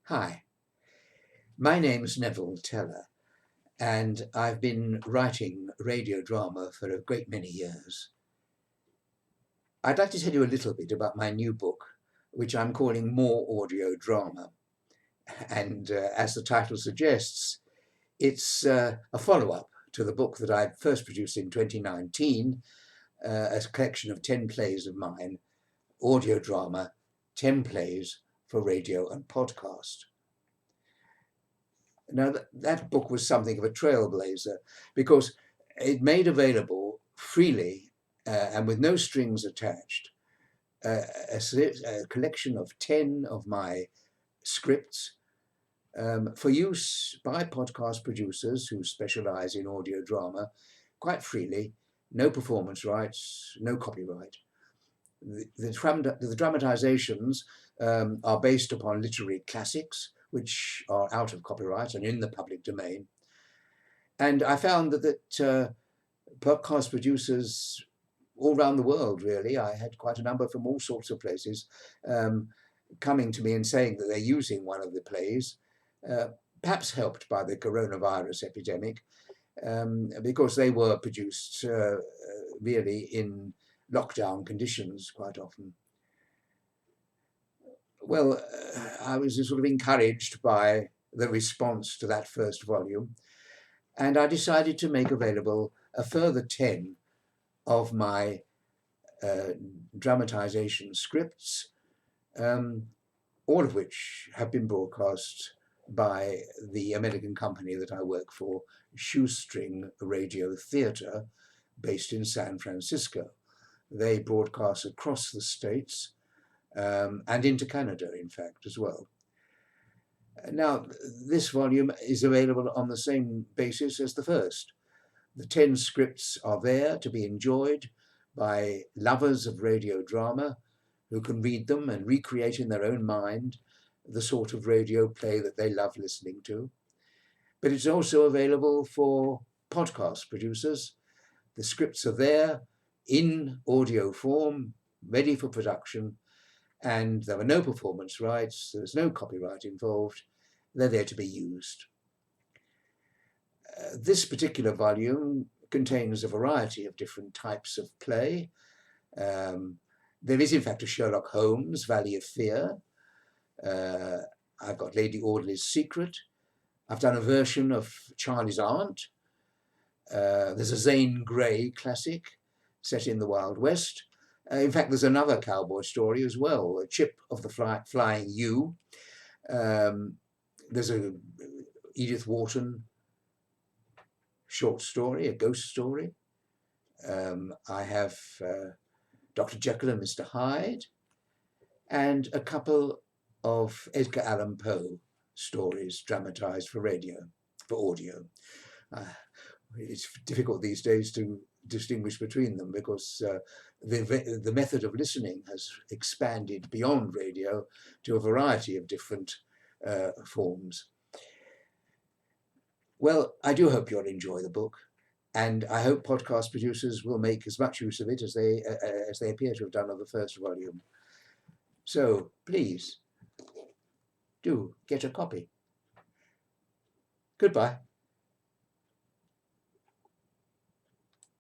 Hi, my name's Neville Teller, and I've been writing radio drama for a great many years. I'd like to tell you a little bit about my new book, which I'm calling More Audio Drama. And as the title suggests, it's a follow-up to the book that I first produced in 2019, a collection of 10 plays of mine, audio drama, 10 plays for radio and podcast. Now, that book was something of a trailblazer because it made available freely and with no strings attached a collection of 10 of my scripts for use by podcast producers who specialize in audio drama quite freely, no performance rights, no copyright. The dramatizations are based upon literary classics, which are out of copyright and in the public domain. And I found that podcast producers all around the world, really, I had quite a number from all sorts of places, coming to me and saying that they're using one of the plays, perhaps helped by the coronavirus epidemic, because they were produced really in lockdown conditions quite often. Well, I was sort of encouraged by the response to that first volume, and I decided to make available a further 10 of my dramatization scripts, all of which have been broadcast by the American company that I work for, Shoestring Radio Theatre, based in San Francisco. They broadcast across the States and into Canada, in fact, as well. Now, this volume is available on the same basis as the first. The 10 scripts are there to be enjoyed by lovers of radio drama who can read them and recreate in their own mind the sort of radio play that they love listening to. But it's also available for podcast producers. The scripts are there in audio form, ready for production, and there are no performance rights, there's no copyright involved, they're there to be used. This particular volume contains a variety of different types of play. There is, in fact, a Sherlock Holmes, Valley of Fear. I've got Lady Audley's Secret. I've done a version of Charlie's Aunt. There's a Zane Grey classic set in the Wild West. In fact, there's another cowboy story as well, A Chip of the Flying U. There's a Edith Wharton short story, a ghost story. I have Dr. Jekyll and Mr. Hyde, and a couple of Edgar Allan Poe stories dramatized for radio, for audio. It's difficult these days to distinguish between them because the method of listening has expanded beyond radio to a variety of different forms. Well, I do hope you'll enjoy the book, and I hope podcast producers will make as much use of it as they appear to have done of the first volume. So please do get a copy. Goodbye.